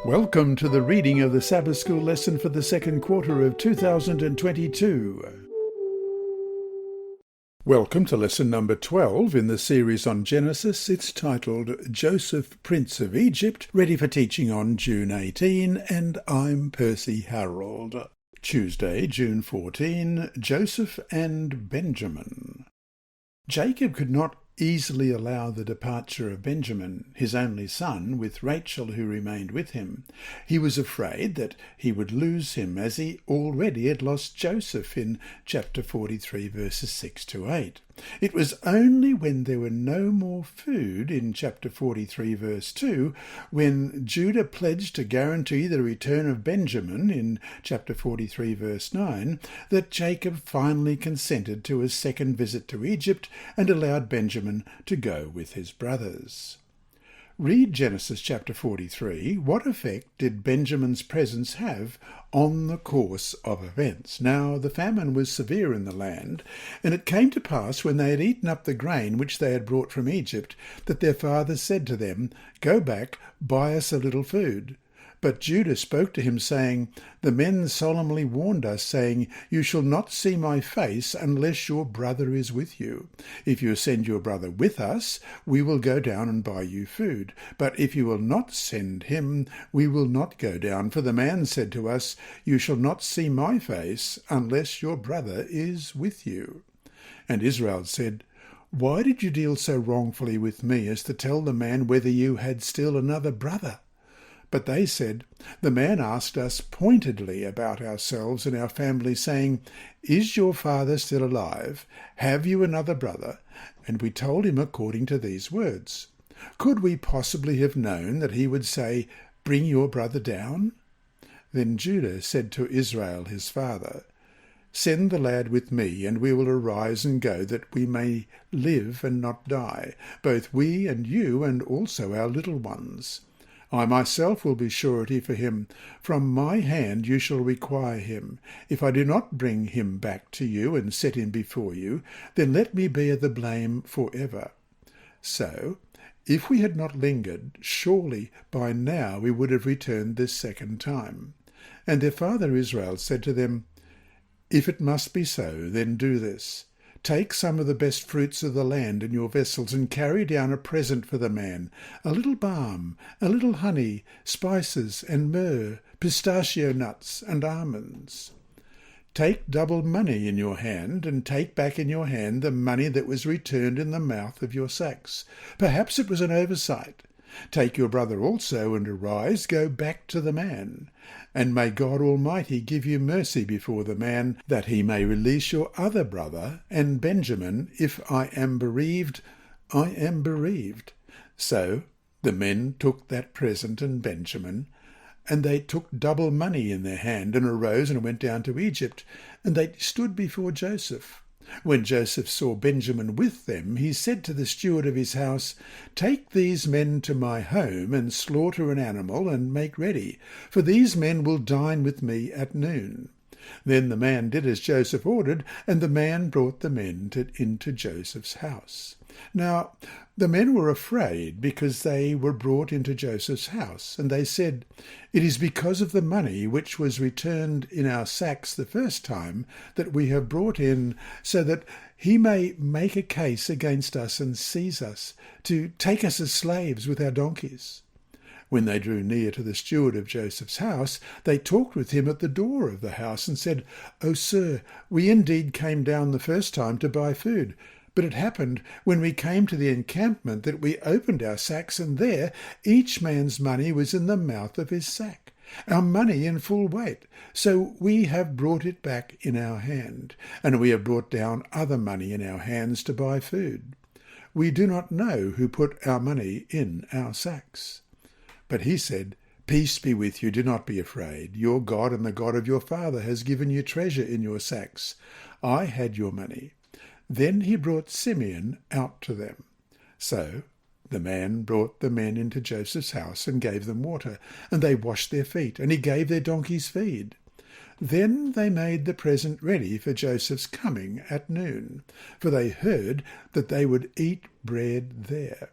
Welcome to the reading of the Sabbath School lesson for the second quarter of 2022. Welcome to lesson number 12 in the series on Genesis. It's titled Joseph, Prince of Egypt, ready for teaching on June 18, and I'm Percy Harrold. Tuesday, June 14, Joseph and Benjamin. Jacob could not easily allow the departure of Benjamin, his only son, with Rachel who remained with him. He was afraid that he would lose him, as he already had lost Joseph in chapter 43, verses 6 to 8. It was only when there were no more food in chapter 43, verse 2, when Judah pledged to guarantee the return of Benjamin in chapter 43, verse 9, that Jacob finally consented to a second visit to Egypt and allowed Benjamin to go with his brothers. Read Genesis chapter 43. What effect did Benjamin's presence have on the course of events? Now the famine was severe in the land, and it came to pass, when they had eaten up the grain which they had brought from Egypt, that their father said to them, "Go back, buy us a little food." But Judah spoke to him, saying, "The men solemnly warned us, saying, 'You shall not see my face unless your brother is with you. If you send your brother with us, we will go down and buy you food. But if you will not send him, we will not go down. For the man said to us, You shall not see my face unless your brother is with you.' And Israel said, 'Why did you deal so wrongfully with me as to tell the man whether you had still another brother?' But they said, 'The man asked us pointedly about ourselves and our family, saying, Is your father still alive? Have you another brother?' And we told him according to these words. Could we possibly have known that he would say, 'Bring your brother down'?" Then Judah said to Israel his father, "Send the lad with me, and we will arise and go, that we may live and not die, both we and you, and also our little ones. I myself will be surety for him. From my hand you shall require him. If I do not bring him back to you and set him before you, then let me bear the blame forever." So, if we had not lingered, surely by now we would have returned this second time. And their father Israel said to them, "If it must be so, then do this. Take some of the best fruits of the land in your vessels, and carry down a present for the man, a little balm, a little honey, spices and myrrh, pistachio nuts and almonds. Take double money in your hand, and take back in your hand the money that was returned in the mouth of your sacks. Perhaps it was an oversight. Take your brother also, and arise, go back to the man. And may God Almighty give you mercy before the man, that he may release your other brother and Benjamin. If I am bereaved, I am bereaved." So the men took that present and Benjamin, and they took double money in their hand, and arose and went down to Egypt, and they stood before Joseph. When Joseph saw Benjamin with them, he said to the steward of his house, "Take these men to my home, and slaughter an animal, and make ready, for these men will dine with me at noon." Then the man did as Joseph ordered, and the man brought the men into Joseph's house. Now the men were afraid, because they were brought into Joseph's house, and they said, "It is because of the money which was returned in our sacks the first time that we have brought in, so that he may make a case against us and seize us, to take us as slaves with our donkeys." When they drew near to the steward of Joseph's house, they talked with him at the door of the house, and said, "O sir, we indeed came down the first time to buy food. But it happened, when we came to the encampment, that we opened our sacks, and there each man's money was in the mouth of his sack, our money in full weight. So we have brought it back in our hand, and we have brought down other money in our hands to buy food. We do not know who put our money in our sacks." But he said, "Peace be with you, do not be afraid. Your God and the God of your father has given you treasure in your sacks. I had your money." Then he brought Simeon out to them. So the man brought the men into Joseph's house and gave them water, and they washed their feet, and he gave their donkeys feed. Then they made the present ready for Joseph's coming at noon, for they heard that they would eat bread there.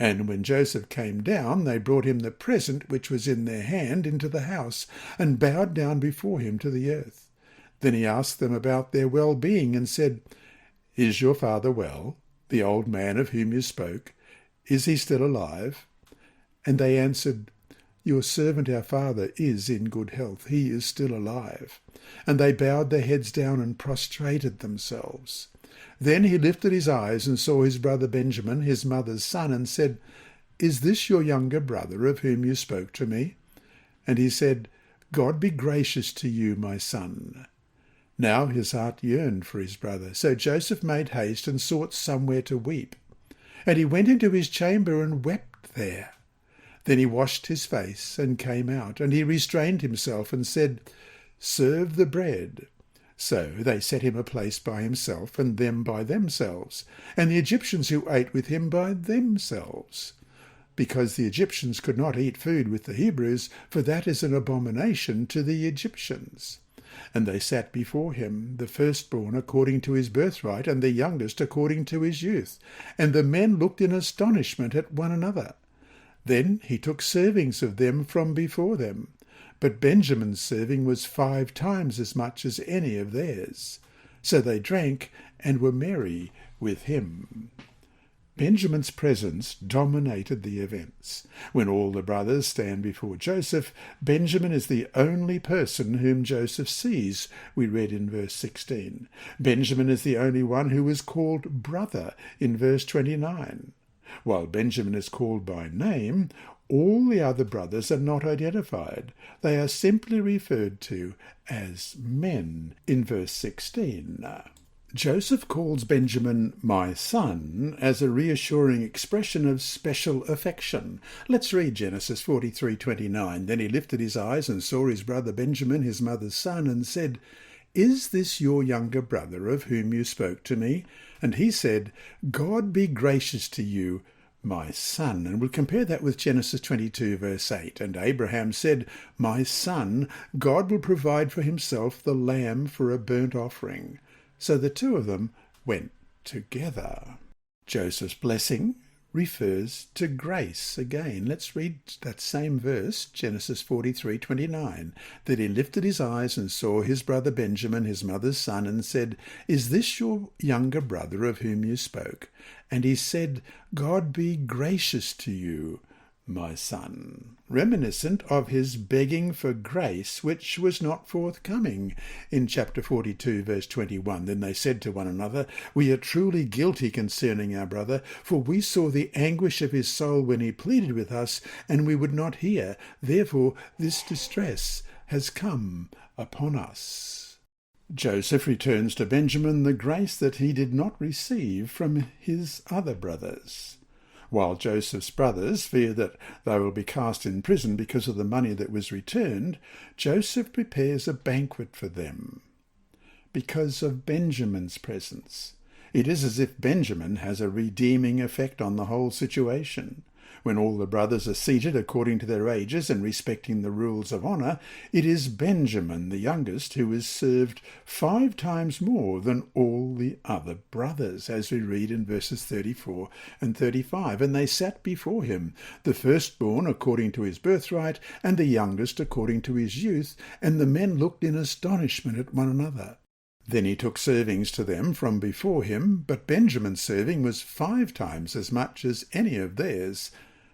And when Joseph came down, they brought him the present which was in their hand into the house, and bowed down before him to the earth. Then he asked them about their well-being, and said, "Is your father well, the old man of whom you spoke? Is he still alive?" And they answered, "Your servant our father is in good health. He is still alive." And they bowed their heads down and prostrated themselves. Then he lifted his eyes and saw his brother Benjamin, his mother's son, and said, "Is this your younger brother of whom you spoke to me?" And he said, "God be gracious to you, my son." Now his heart yearned for his brother. So Joseph made haste and sought somewhere to weep. And he went into his chamber and wept there. Then he washed his face and came out, and he restrained himself and said, "Serve the bread." So they set him a place by himself, and them by themselves, and the Egyptians who ate with him by themselves. Because the Egyptians could not eat food with the Hebrews, for that is an abomination to the Egyptians. And they sat before him, the firstborn according to his birthright, and the youngest according to his youth. And the men looked in astonishment at one another. Then he took servings of them from before them. But Benjamin's serving was 5 times as much as any of theirs. So they drank and were merry with him. Benjamin's presence dominated the events. When all the brothers stand before Joseph, Benjamin is the only person whom Joseph sees, we read in verse 16. Benjamin is the only one who is called brother in verse 29. While Benjamin is called by name, all the other brothers are not identified. They are simply referred to as men in verse 16. Joseph calls Benjamin "my son" as a reassuring expression of special affection. Let's read Genesis 43:29. Then he lifted his eyes and saw his brother Benjamin, his mother's son, and said, "Is this your younger brother of whom you spoke to me?" And he said, "God be gracious to you, my son." And we'll compare that with Genesis 22 verse 8. And Abraham said, "My son, God will provide for himself the lamb for a burnt offering." So the two of them went together. Joseph's blessing refers to grace again. Let's read that same verse, Genesis 43:29. That he lifted his eyes and saw his brother Benjamin, his mother's son, and said, "Is this your younger brother of whom you spoke?" And he said, "God be gracious to you, my son," reminiscent of his begging for grace, which was not forthcoming in chapter 42, verse 21. Then they said to one another, "We are truly guilty concerning our brother, for we saw the anguish of his soul when he pleaded with us, and we would not hear. Therefore this distress has come upon us." Joseph returns to Benjamin the grace that he did not receive from his other brothers. While Joseph's brothers fear that they will be cast in prison because of the money that was returned, Joseph prepares a banquet for them because of Benjamin's presence. It is as if Benjamin has a redeeming effect on the whole situation. When all the brothers are seated according to their ages and respecting the rules of honour, it is Benjamin, the youngest, who is served 5 times more than all the other brothers, as we read in verses 34 and 35. And they sat before him, the firstborn according to his birthright, and the youngest according to his youth, and the men looked in astonishment at one another. Then he took servings to them from before him, but Benjamin's serving was 5 times as much as any of theirs.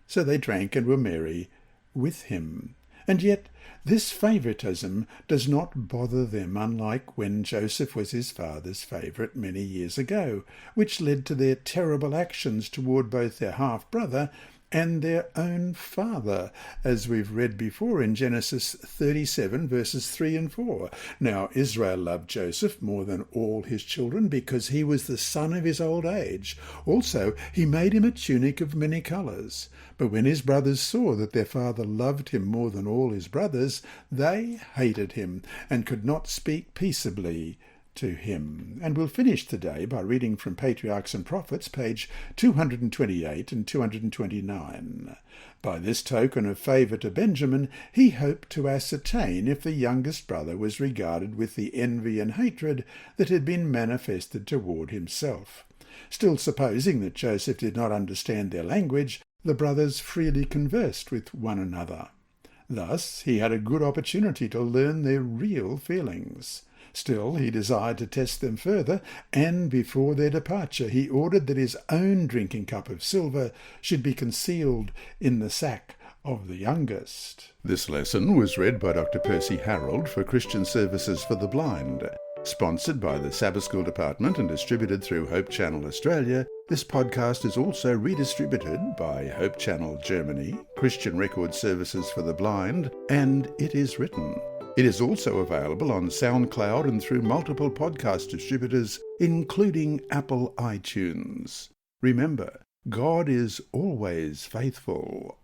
So they drank and were merry with him. And yet this favoritism does not bother them, unlike when Joseph was his father's favourite many years ago, which led to their terrible actions toward both their half-brother and their own father, as we've read before in Genesis 37, verses 3 and 4. Now Israel loved Joseph more than all his children, because he was the son of his old age. Also he made him a tunic of many colours. But when his brothers saw that their father loved him more than all his brothers, they hated him, and could not speak peaceably to him. And we'll finish today by reading from Patriarchs and Prophets, page 228 and 229. By this token of favour to Benjamin, he hoped to ascertain if the youngest brother was regarded with the envy and hatred that had been manifested toward himself. Still supposing that Joseph did not understand their language, the brothers freely conversed with one another. Thus he had a good opportunity to learn their real feelings. Still, he desired to test them further, and before their departure he ordered that his own drinking cup of silver should be concealed in the sack of the youngest. This lesson was read by Dr. Percy Harrold for Christian Services for the Blind. Sponsored by the Sabbath School Department and distributed through Hope Channel Australia, this podcast is also redistributed by Hope Channel Germany, Christian Record Services for the Blind, and It Is Written. It is also available on SoundCloud and through multiple podcast distributors, including Apple iTunes. Remember, God is always faithful.